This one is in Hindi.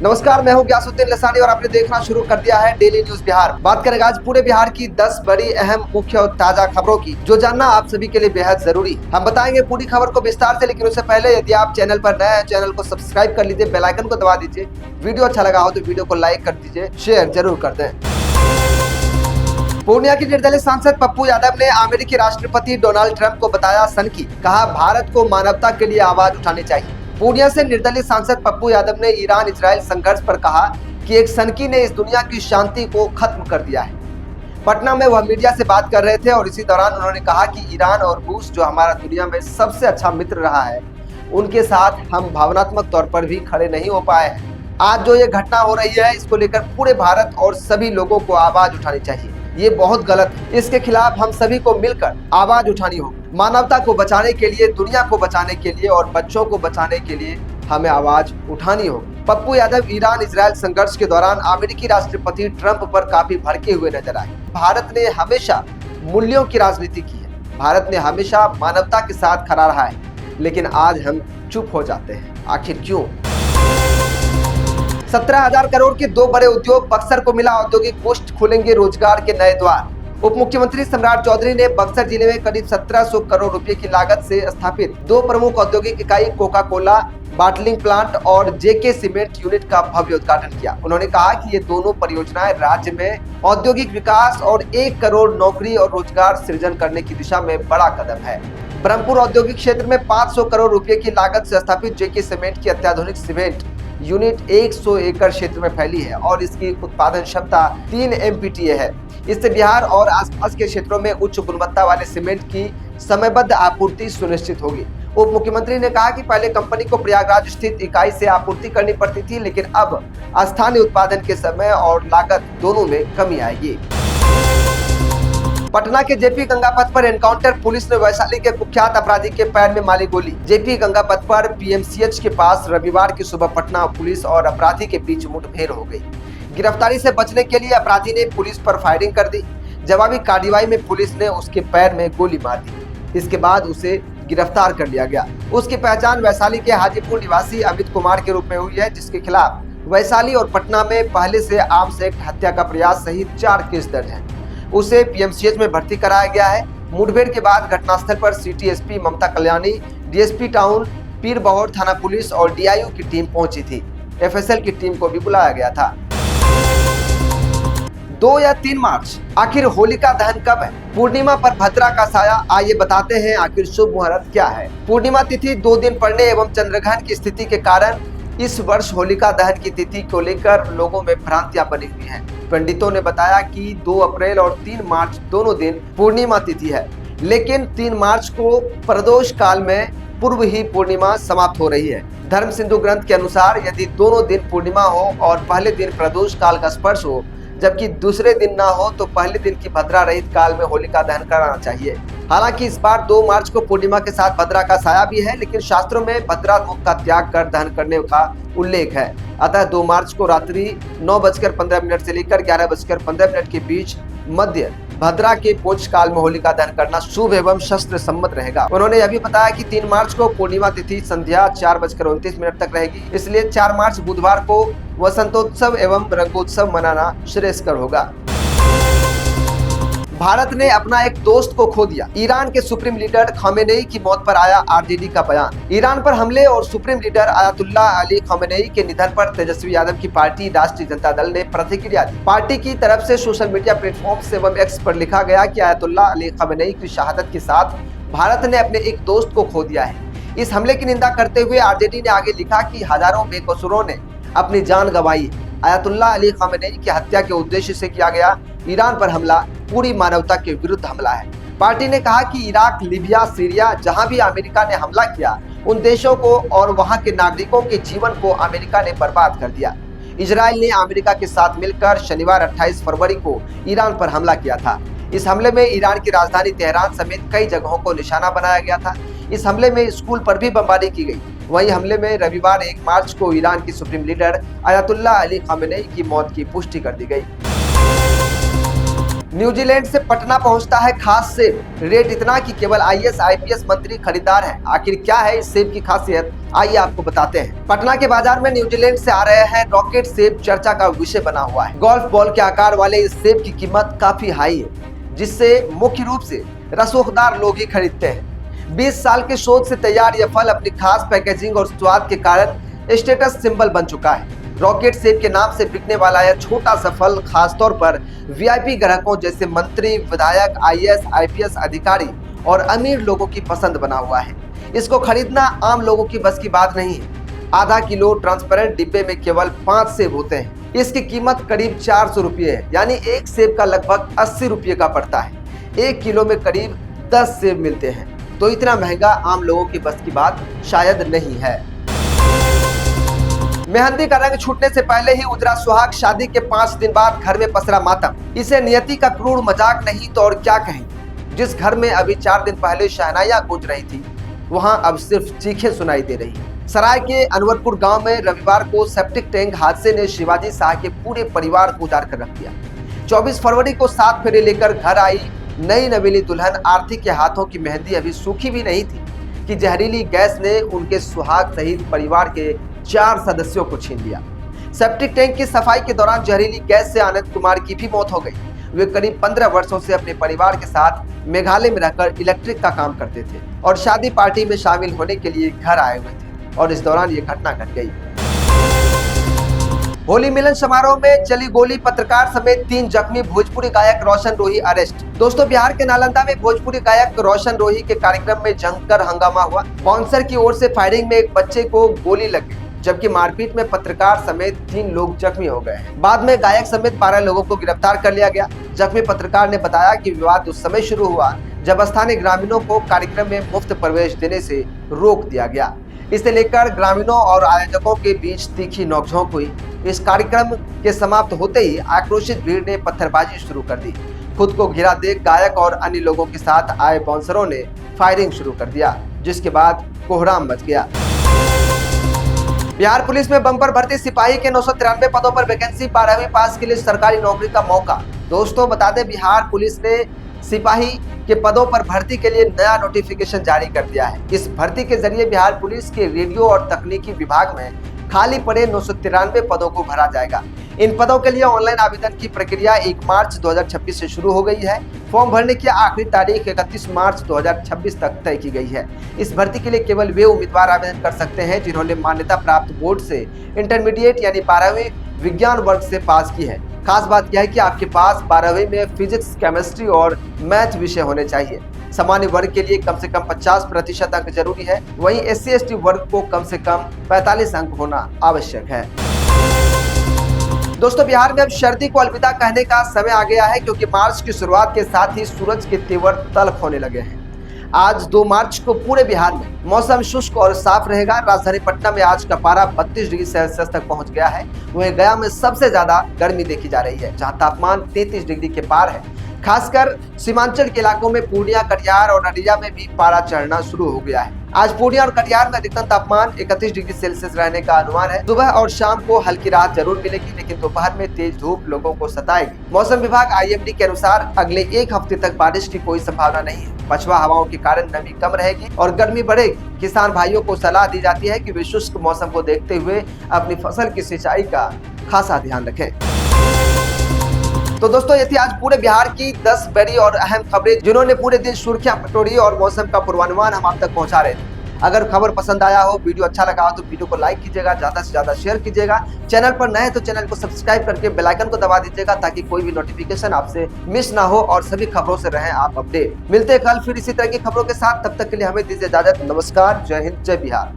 नमस्कार, मैं हूं ग्यासुद्दीन लसानी और आपने देखना शुरू कर दिया है डेली न्यूज बिहार। बात करेंगे आज पूरे बिहार की 10 बड़ी अहम मुख्य और ताजा खबरों की, जो जानना आप सभी के लिए बेहद जरूरी। हम बताएंगे पूरी खबर को विस्तार से, लेकिन उससे पहले यदि आप चैनल पर नए हैं, चैनल को सब्सक्राइब कर लीजिए, बेल आइकन को दबा दीजिए। वीडियो अच्छा लगा हो तो वीडियो को लाइक कर दीजिए, शेयर जरूर कर दें। पूर्णिया की निर्दलीय सांसद पप्पू यादव ने अमेरिकी राष्ट्रपति डोनाल्ड ट्रंप को बताया सनकी, कहा भारत को मानवता के लिए आवाज उठानी चाहिए। पूर्णिया से निर्दलीय सांसद पप्पू यादव ने ईरान इजराइल संघर्ष पर कहा कि एक सनकी ने इस दुनिया की शांति को खत्म कर दिया है। पटना में वह मीडिया से बात कर रहे थे और इसी दौरान उन्होंने कहा कि ईरान और रूस, जो हमारा दुनिया में सबसे अच्छा मित्र रहा है, उनके साथ हम भावनात्मक तौर पर भी खड़े नहीं हो पाए हैं। आज जो ये घटना हो रही है, इसको लेकर पूरे भारत और सभी लोगों को आवाज उठानी चाहिए। ये बहुत गलत है, इसके खिलाफ हम सभी को मिलकर आवाज उठानी होगी। मानवता को बचाने के लिए, दुनिया को बचाने के लिए और बच्चों को बचाने के लिए हमें आवाज उठानी होगी। पप्पू यादव ईरान इजराइल संघर्ष के दौरान अमेरिकी राष्ट्रपति ट्रंप पर काफी भड़के हुए नजर आए। भारत ने हमेशा मूल्यों की राजनीति की है, भारत ने हमेशा मानवता के साथ खड़ा रहा है, लेकिन आज हम चुप हो जाते हैं। आखिर क्यों? 17,000 करोड़ के 2 बड़े उद्योग, बक्सर को मिला औद्योगिक पुष्ट, खुलेंगे रोजगार के नए द्वार। उप मुख्यमंत्री सम्राट चौधरी ने बक्सर जिले में करीब 1700 करोड़ रुपए की लागत से स्थापित 2 प्रमुख औद्योगिक इकाई कोका कोला बॉटलिंग प्लांट और जेके सीमेंट यूनिट का भव्य उद्घाटन किया। उन्होंने कहा कि ये दोनों परियोजनाएं राज्य में औद्योगिक विकास और 1 करोड़ नौकरी और रोजगार सृजन करने की दिशा में बड़ा कदम है। ब्रह्मपुर औद्योगिक क्षेत्र में 500 करोड़ रुपए की लागत से स्थापित जेके सीमेंट की अत्याधुनिक सीमेंट यूनिट 100 एकड़ क्षेत्र में फैली है और इसकी उत्पादन क्षमता 3 MPTA है। इससे बिहार और आसपास के क्षेत्रों में उच्च गुणवत्ता वाले सीमेंट की समयबद्ध आपूर्ति सुनिश्चित होगी। उप मुख्यमंत्री ने कहा कि पहले कंपनी को प्रयागराज स्थित इकाई से आपूर्ति करनी पड़ती थी, लेकिन अब स्थानीय उत्पादन के समय और लागत दोनों में कमी आएगी। पटना के जेपी गंगा पथ पर एनकाउंटर, पुलिस ने वैशाली के कुख्यात अपराधी के पैर में मारी गोली। जेपी गंगा पथ पर पीएमसीएच के पास रविवार की सुबह पटना पुलिस और अपराधी के बीच मुठभेड़ हो गई। गिरफ्तारी से बचने के लिए अपराधी ने पुलिस पर फायरिंग कर दी। जवाबी कार्रवाई में पुलिस ने उसके पैर में गोली मार दी। इसके बाद उसे गिरफ्तार कर लिया गया। उसकी पहचान वैशाली के हाजीपुर निवासी अमित कुमार के रूप में हुई है, जिसके खिलाफ वैशाली और पटना में पहले से आर्म्स एक्ट, हत्या का प्रयास सहित 4 केस दर्ज है। उसे पीएमसीएच में भर्ती कराया गया है। मुठभेड़ के बाद घटनास्थल पर सिटी एसपी ममता कल्याणी, डीएसपी टाउन, पीर बहोर थाना पुलिस और डीआईयू की टीम पहुंची थी। एफएसएल की टीम को भी बुलाया गया था। 2 या 3 मार्च, आखिर होलिका दहन कब है? पूर्णिमा पर भद्रा का साया, आइए बताते हैं आखिर शुभ मुहूर्त क्या है। पूर्णिमा तिथि 2 दिन पड़ने एवं चंद्रग्रहण की स्थिति के कारण इस वर्ष होलिका दहन की तिथि को लेकर लोगों में भ्रांतियां बनी हुई हैं। पंडितों ने बताया कि 2 अप्रैल और 3 मार्च दोनों दिन पूर्णिमा तिथि है, लेकिन 3 मार्च को प्रदोष काल में पूर्व ही पूर्णिमा समाप्त हो रही है। धर्म सिंधु ग्रंथ के अनुसार यदि दोनों दिन पूर्णिमा हो और पहले दिन प्रदोष काल का स्पर्श हो, जबकि दूसरे दिन ना हो, तो पहले दिन की भद्रा रहित काल में होलिका दहन कराना चाहिए। हालांकि इस बार 2 मार्च को पूर्णिमा के साथ भद्रा का साया भी है, लेकिन शास्त्रों में भद्रा मुख का त्याग कर दहन करने का उल्लेख है। अतः 2 मार्च को रात्रि 9:15 से लेकर 11:15 के बीच मध्य भद्रा के पोष काल में होलिका दहन करना शुभ एवं शस्त्र सम्मत रहेगा। उन्होंने यह भी बताया कि 3 मार्च को पूर्णिमा तिथि संध्या 4:29 तक रहेगी, इसलिए 4 मार्च बुधवार को वसंतोत्सव एवं रंगोत्सव मनाना श्रेयस्कर होगा। भारत ने अपना एक दोस्त को खो दिया, ईरान के सुप्रीम लीडर खामेनेई की मौत पर आया आरजेडी का बयान। ईरान पर हमले और supreme leader Ayatollah Ali Khamenei के निधन पर तेजस्वी यादव की पार्टी राष्ट्रीय जनता दल ने प्रतिक्रिया दी। पार्टी की तरफ से सोशल मीडिया प्लेटफॉर्म एवं एक्स पर लिखा गया कि अयातुल्ला अली खामेनेई की शहादत के साथ भारत ने अपने एक दोस्त को खो दिया है। इस हमले की निंदा करते हुए आरजेडी ने आगे लिखा कि हजारों बेकसूरों ने अपनी जान गंवाई। अयातुल्ला अली खामेनेई की हत्या के उद्देश्य से किया गया ईरान पर हमला पूरी मानवता के विरुद्ध हमला है। पार्टी ने कहा कि इराक, लीबिया, सीरिया, जहां भी अमेरिका ने हमला किया, उन देशों को और वहां के नागरिकों के जीवन को अमेरिका ने बर्बाद कर दिया। इजराइल ने अमेरिका के साथ मिलकर शनिवार 28 फरवरी को ईरान पर हमला किया था। इस हमले में ईरान की राजधानी तेहरान समेत कई जगहों को निशाना बनाया गया था। इस हमले में स्कूल पर भी बमबारी की गई। वहीं हमले में रविवार 1 मार्च को ईरान की supreme leader Ayatollah Ali Khamenei की मौत की पुष्टि कर दी गई। न्यूजीलैंड से पटना पहुंचता है खास सेब, रेट इतना कि केवल आईएएस आईपीएस मंत्री खरीदार हैं। आखिर क्या है इस सेब की खासियत, आइए आपको बताते हैं। पटना के बाजार में न्यूजीलैंड से आ रहे हैं रॉकेट सेब चर्चा का विषय बना हुआ है। गोल्फ बॉल के आकार वाले इस सेब की कीमत काफी हाई है, जिससे मुख्य रूप से रसूखदार लोग ही खरीदते हैं। 20 साल के शोध से तैयार यह फल अपनी खास पैकेजिंग और स्वाद के कारण स्टेटस सिंबल बन चुका है। रॉकेट सेब के नाम से बिकने वाला यह छोटा सा फल खासतौर पर वीआईपी ग्राहकों जैसे मंत्री, विधायक, आईएएस आईपीएस अधिकारी और अमीर लोगों की पसंद बना हुआ है। इसको खरीदना आम लोगों की बस की बात नहीं है। आधा किलो ट्रांसपेरेंट डिब्बे में केवल 5 सेब होते हैं। इसकी कीमत करीब 400 रुपये है, यानी एक सेब का लगभग 80 रुपये का पड़ता है। 1 किलो में करीब 10 सेब मिलते हैं, तो इतना महंगा आम लोगों की बस की बात शायद नहीं है। मेहंदी का रंग छूटने से पहले ही उजरा सुहाग, शादी के 5 दिन बाद घर में पसरा मातम। इसे नियति का क्रूर मजाक नहीं तो और क्या कहें। जिस घर में अभी 4 दिन पहले शहनाइयां गूंज रही थी, वहां अब सिर्फ चीखें सुनाई दे रही है। सराय के अनवरपुर गांव में रविवार को सेप्टिक टैंक हादसे ने शिवाजी शाह के पूरे परिवार को उजाड़ कर रख दिया। 24 फरवरी को 7 फेरे लेकर घर आई नई नवेली दुल्हन आरती के हाथों की मेहंदी अभी सूखी भी नहीं थी कि जहरीली गैस ने उनके सुहाग सहित परिवार के 4 सदस्यों को छीन लिया। सेप्टिक टैंक की सफाई के दौरान जहरीली गैस से आनंद कुमार की भी मौत हो गई। वे करीब 15 वर्षों से अपने परिवार के साथ मेघालय में रहकर इलेक्ट्रिक का काम करते थे और शादी पार्टी में शामिल होने के लिए घर आए हुए थे, और इस दौरान ये घटना घट गई। होली मिलन समारोह में चली गोली, पत्रकार समेत 3 जख्मी, भोजपुरी गायक रोशन रोही अरेस्ट। दोस्तों, बिहार के नालंदा में भोजपुरी गायक रोशन रोही के कार्यक्रम में जमकर हंगामा हुआ। बाउंसर की ओर से फायरिंग में एक बच्चे को गोली लग गई, जबकि मारपीट में पत्रकार समेत 3 लोग जख्मी हो गए। बाद में गायक समेत 12 लोगों को गिरफ्तार कर लिया गया। जख्मी पत्रकार ने बताया कि विवाद उस समय शुरू हुआ जब स्थानीय ग्रामीणों को कार्यक्रम में मुफ्त प्रवेश देने से रोक दिया गया। इसे लेकर ग्रामीणों और आयोजकों के बीच तीखी नोकझोंक हुई। इस कार्यक्रम के समाप्त होते ही आक्रोशित भीड़ ने पत्थरबाजी शुरू कर दी। खुद को घिरा देख गायक और अन्य लोगों के साथ आए बाउंसरों ने फायरिंग शुरू कर दिया, जिसके बाद कोहराम मच गया। बिहार पुलिस में बम्पर भर्ती, सिपाही के 993 पदों पर वैकेंसी, 12वीं पास के लिए सरकारी नौकरी का मौका। दोस्तों, बता दें, बिहार पुलिस ने सिपाही के पदों पर भर्ती के लिए नया नोटिफिकेशन जारी कर दिया है। इस भर्ती के जरिए बिहार पुलिस के रेडियो और तकनीकी विभाग में खाली पड़े 993 पदों को भरा जाएगा। इन पदों के लिए ऑनलाइन आवेदन की प्रक्रिया 1 मार्च 2026 से शुरू हो गई है। फॉर्म भरने की आखिरी तारीख 31 मार्च 2026 तक तय की गई है। इस भर्ती के लिए केवल वे उम्मीदवार आवेदन कर सकते हैं जिन्होंने मान्यता प्राप्त बोर्ड से इंटरमीडिएट यानी 12वीं विज्ञान वर्ग से पास की है। खास बात यह है कि आपके पास 12वीं में फिजिक्स, केमिस्ट्री और मैथ विषय होने चाहिए। सामान्य वर्ग के लिए कम से कम 50% अंक जरूरी है। वहीं SC/ST वर्ग को कम से कम 45 अंक होना आवश्यक है। दोस्तों, बिहार में अब सर्दी को अलविदा कहने का समय आ गया है, क्योंकि मार्च की शुरुआत के साथ ही सूरज के तेवर तल्ख होने लगे हैं। आज 2 मार्च को पूरे बिहार में मौसम शुष्क और साफ रहेगा। राजधानी पटना में आज का पारा 32 डिग्री सेल्सियस तक पहुंच गया है। वहीं गया में सबसे ज्यादा गर्मी देखी जा रही है, जहां तापमान 33 डिग्री के पार है। खासकर सीमांचल के इलाकों में पूर्णिया, कटिहार और नदिया में भी पारा चढ़ना शुरू हो गया है। आज पूर्णिया और कटिहार में अधिकतम तापमान 31 डिग्री सेल्सियस रहने का अनुमान है। सुबह और शाम को हल्की राहत जरूर मिलेगी, लेकिन दोपहर में तेज धूप लोगों को सताएगी। मौसम विभाग IMD के अनुसार अगले 1 हफ्ते तक बारिश की कोई संभावना नहीं है। पछुआ हवाओं के कारण नमी कम रहेगी और गर्मी बढ़ेगी। किसान भाइयों को सलाह दी जाती है कि वे शुष्क मौसम को देखते हुए अपनी फसल की सिंचाई का खासा ध्यान रखें। तो दोस्तों, ये थी आज पूरे बिहार की 10 बड़ी और अहम खबरें जिन्होंने पूरे दिन सुर्खियां बटोरी और मौसम का पूर्वानुमान हम आप तक पहुंचा रहे थे। अगर खबर पसंद आया हो, वीडियो अच्छा लगा हो, तो वीडियो को लाइक कीजिएगा, ज्यादा से ज्यादा शेयर कीजिएगा। चैनल पर नए हैं तो चैनल को सब्सक्राइब करके बेल आइकन को दबा दीजिएगा, ताकि कोई भी नोटिफिकेशन आपसे मिस ना हो और सभी खबरों से रहें आप अपडेट। मिलते हैं कल फिर इसी तरह की खबरों के साथ। तब तक के लिए हमें दीजिए इजाजत। नमस्कार, जय हिंद, जय बिहार।